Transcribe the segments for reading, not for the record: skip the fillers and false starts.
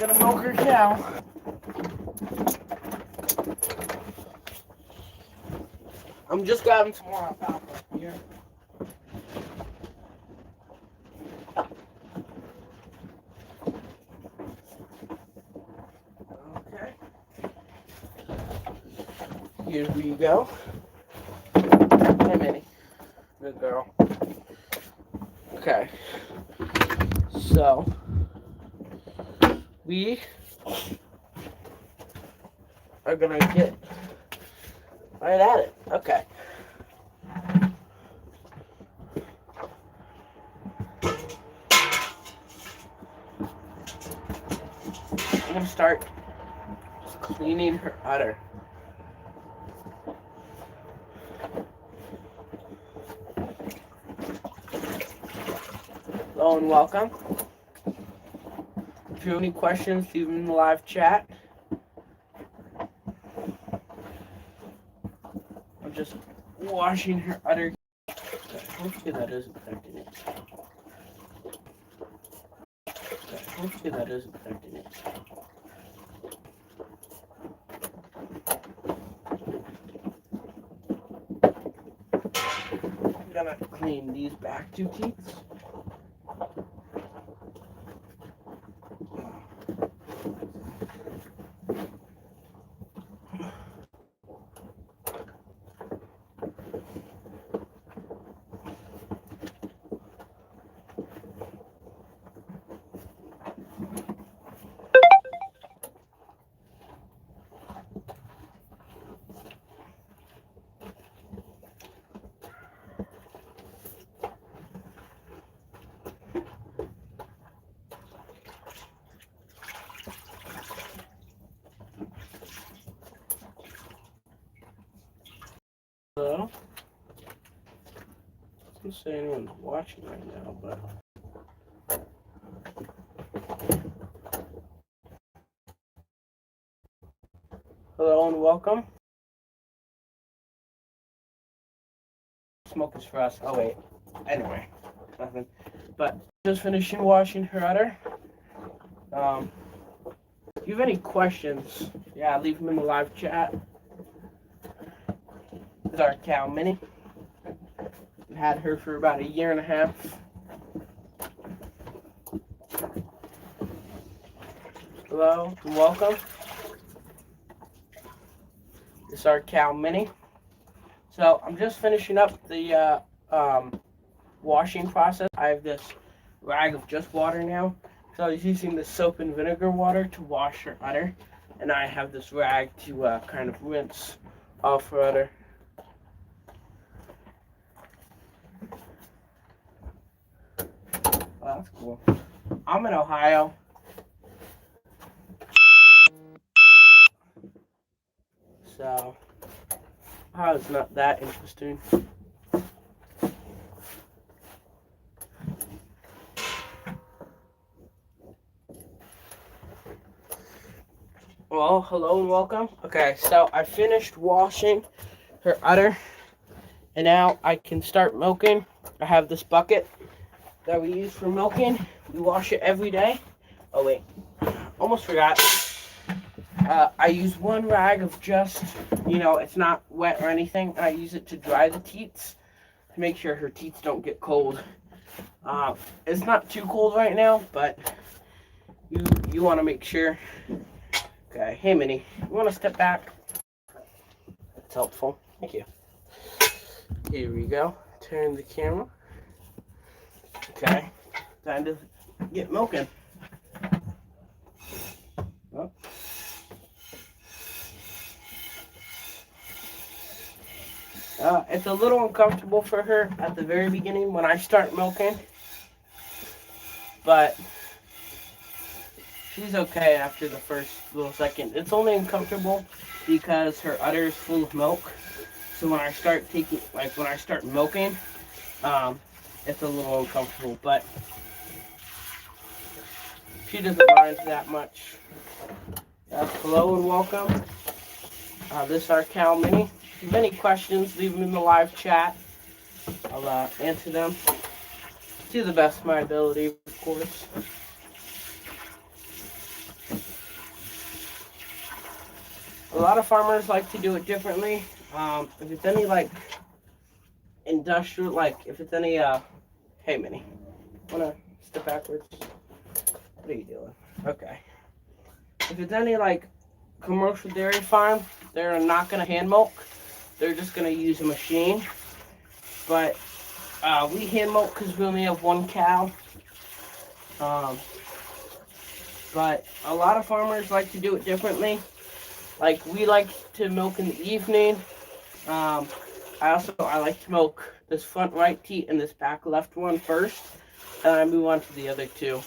Gonna milk her cow. I'm just grabbing some more alfalfa here. Okay. Here we go. Hey, Minnie. Good girl. Okay. So, we are gonna get right at it. Okay. I'm gonna start cleaning her udder. Hello and welcome. If you have any questions, leave them in the live chat. I'm just washing her udder. Hopefully that isn't affecting it. Hopefully that isn't affecting it. I'm gonna clean these back two teats. Hello? I don't say anyone's watching right now, but hello and welcome. Smoke is for us. Oh wait. Anyway, nothing. But just finishing washing her udder. If you have any questions, yeah, leave them in the live chat. This is our cow, Minnie. We've had her for about a year and a half. Hello and welcome. This is our cow, Minnie. So I'm just finishing up the washing process. I have this rag of just water now. So I was using the soap and vinegar water to wash her udder. And I have this rag to kind of rinse off her udder. Well, that's cool. I'm in Ohio. So, Ohio's not that interesting. Well, hello and welcome. Okay, so I finished washing her udder, and now I can start milking. I have this bucket that we use for milking. We wash it every day. Oh wait, almost forgot. I use one rag of just, it's not wet or anything, and I use it to dry the teats to make sure her teats don't get cold. It's not too cold right now, but you want to make sure. Okay, hey Minnie, you want to step back? That's helpful. Thank you. Here we go. Turn the camera. Okay, time to get milking. Oh. It's a little uncomfortable for her at the very beginning when I start milking, but she's okay after the first little second. It's only uncomfortable because her udder is full of milk. So when I start milking, it's a little uncomfortable, but she doesn't mind that much. Hello and welcome. This is our cow, Minnie. If you have any questions, leave them in the live chat. I'll answer them to the best of my ability, of course. A lot of farmers like to do it differently. If it's any like industrial, like if it's any, hey Minnie, wanna step backwards? What are you doing? Okay. If it's any like commercial dairy farm, they're not gonna hand milk. They're just gonna use a machine. But we hand milk because we only have one cow. But a lot of farmers like to do it differently. Like we like to milk in the evening. I like to milk this front right teat and this back left one first, and I move on to the other two.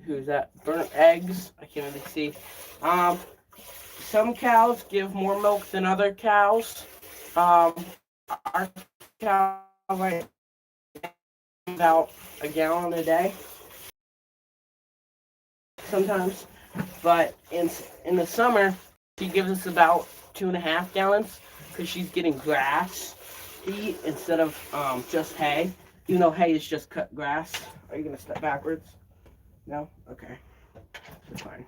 Who's that? Burnt eggs. I can't really see. Some cows give more milk than other cows. Our cow right about a gallon a day sometimes, but in the summer she gives us about 2.5 gallons because she's getting grass to eat instead of just hay. You know, hay is just cut grass. Are you gonna step backwards? No? Okay. That's fine.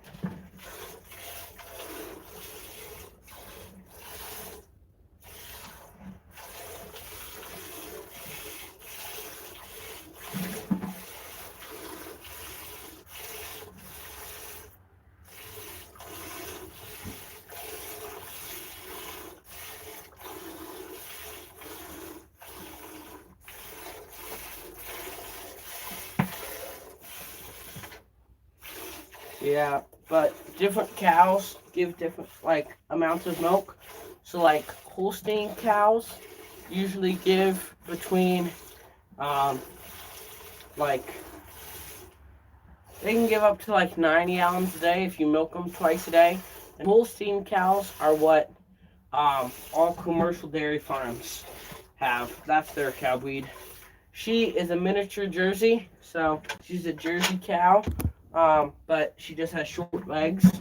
Yeah, but different cows give different like amounts of milk. So like Holstein cows usually give between like they can give up to like 90 gallons a day if you milk them twice a day. And Holstein cows are what all commercial dairy farms have. That's their cow breed. She is a miniature Jersey, so she's a Jersey cow, but she just has short legs.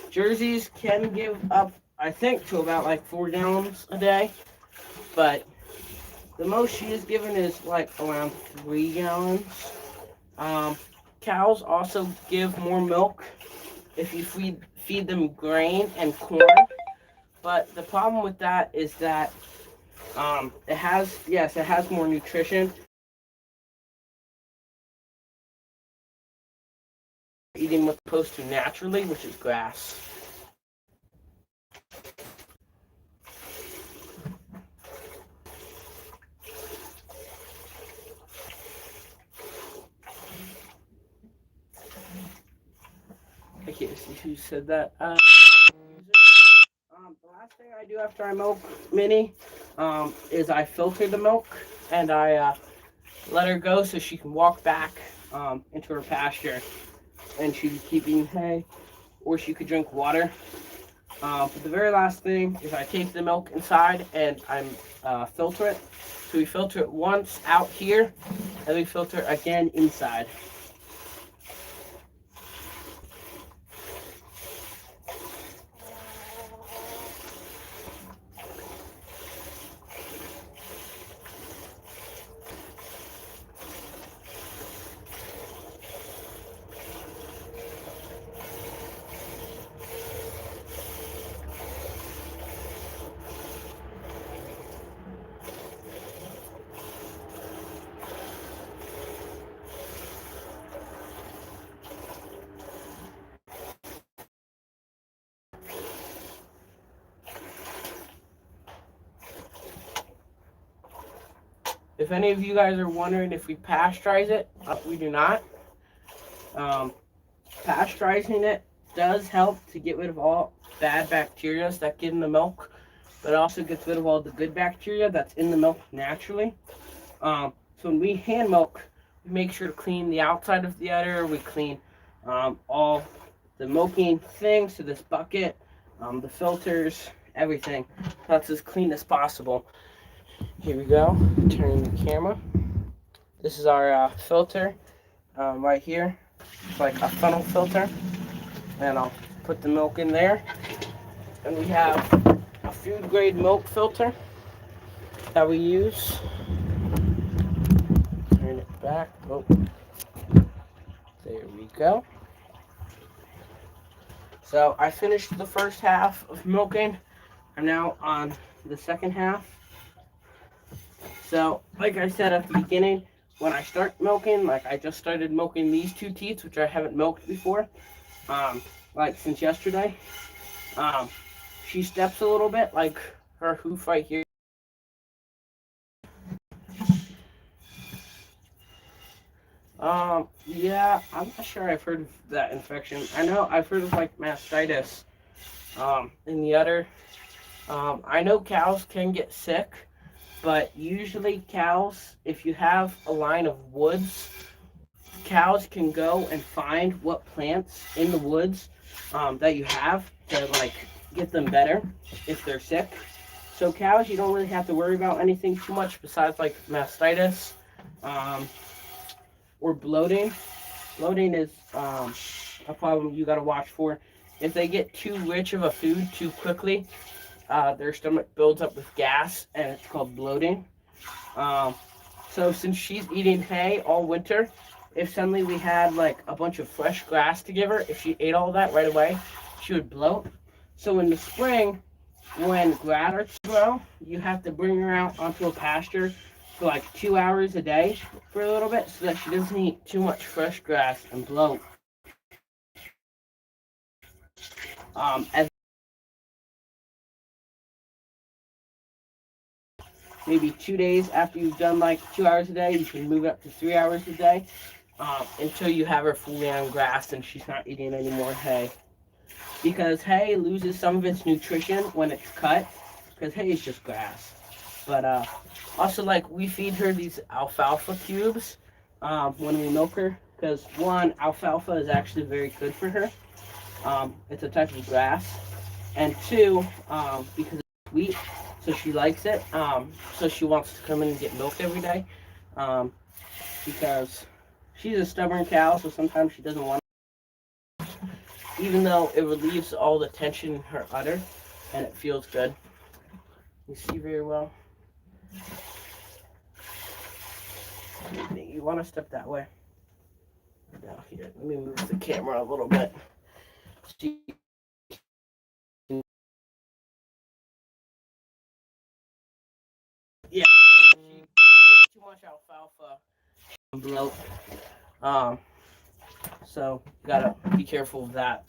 Jerseys can give up, I think, to about like 4 gallons a day, but the most she is given is like around 3 gallons. Cows also give more milk if you feed them grain and corn, but the problem with that is that it has more nutrition. Eating what's supposed to naturally, which is grass. I can't see who said that. The last thing I do after I milk Minnie is I filter the milk and I let her go so she can walk back into her pasture and she can keep eating hay or she could drink water. But the very last thing is I take the milk inside and I filter it. So we filter it once out here and we filter again inside. If any of you guys are wondering if we pasteurize it, we do not. Pasteurizing it does help to get rid of all bad bacteria that get in the milk, but it also gets rid of all the good bacteria that's in the milk naturally. So when we hand milk, we make sure to clean the outside of the udder. We clean all the milking things to this bucket, the filters, everything. So that's as clean as possible. Here we go. Turning the camera. This is our filter right here. It's like a funnel filter. And I'll put the milk in there. And we have a food grade milk filter. that we use. Turn it back. Oh, there we go. So I finished the first half of milking. I'm now on the second half. So, like I said at the beginning, when I start milking, like I just started milking these two teats, which I haven't milked before, like since yesterday. Um, she steps a little bit, like her hoof right here. Yeah, I'm not sure I've heard of that infection. I know I've heard of like mastitis, in the udder. I know cows can get sick, but usually cows, if you have a line of woods, cows can go and find what plants in the woods that you have to like get them better if they're sick. So cows, you don't really have to worry about anything too much besides like mastitis um, or bloating. Bloating is a problem you got to watch for. If they get too rich of a food too quickly, their stomach builds up with gas, and it's called bloating. Um, so since she's eating hay all winter, if suddenly we had like a bunch of fresh grass to give her, if she ate all that right away, she would bloat. So in the spring, when grass starts to grow, you have to bring her out onto a pasture for like 2 hours a day for a little bit so that she doesn't eat too much fresh grass and bloat. As maybe 2 days after you've done like 2 hours a day, you can move it up to 3 hours a day until you have her fully on grass and she's not eating any more hay. Because hay loses some of its nutrition when it's cut, because hay is just grass. But also, like, we feed her these alfalfa cubes when we milk her, because one, alfalfa is actually very good for her. It's a type of grass. And two, because it's sweet, so she likes it. So she wants to come in and get milked every day. Um, because she's a stubborn cow, so sometimes she doesn't want it. Even though it relieves all the tension in her udder, and it feels good. You see very well. You want to step that way. Now here, let me move the camera a little bit. Yeah, if she gets too much alfalfa, bloat. Um, so you gotta be careful of that.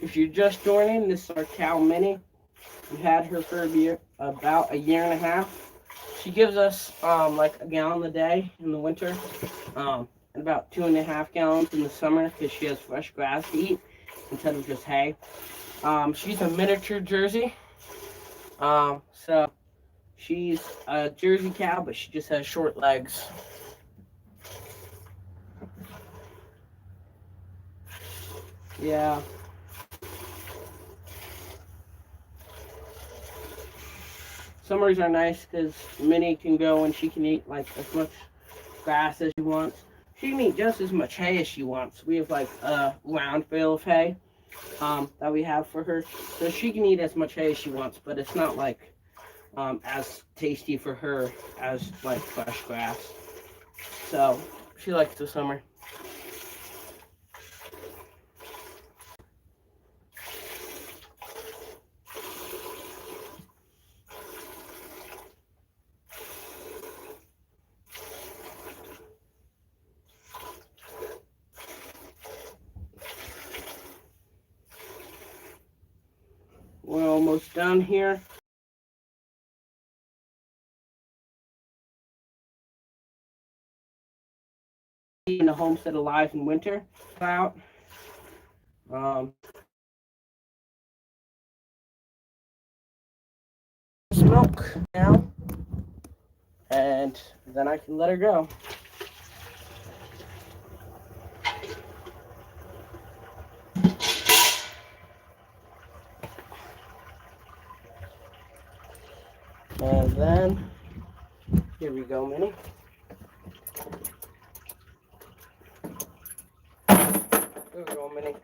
If you're just joining, this is our cow Minnie. We had her for about a year and a half. She gives us like a gallon a day in the winter, and about 2.5 gallons in the summer because she has fresh grass to eat instead of just hay. She's a miniature Jersey, so she's a Jersey cow, but she just has short legs. Yeah. Summers are nice because Minnie can go and she can eat like as much grass as she wants. She can eat just as much hay as she wants. We have like a round bale of hay that we have for her, so she can eat as much hay as she wants. But it's not like as tasty for her as like fresh grass. So she likes the summer. almost done here. In the homestead alive in winter. Out. Milk now, and then I can let her go. And then, here we go, Minnie. Here we go, Minnie.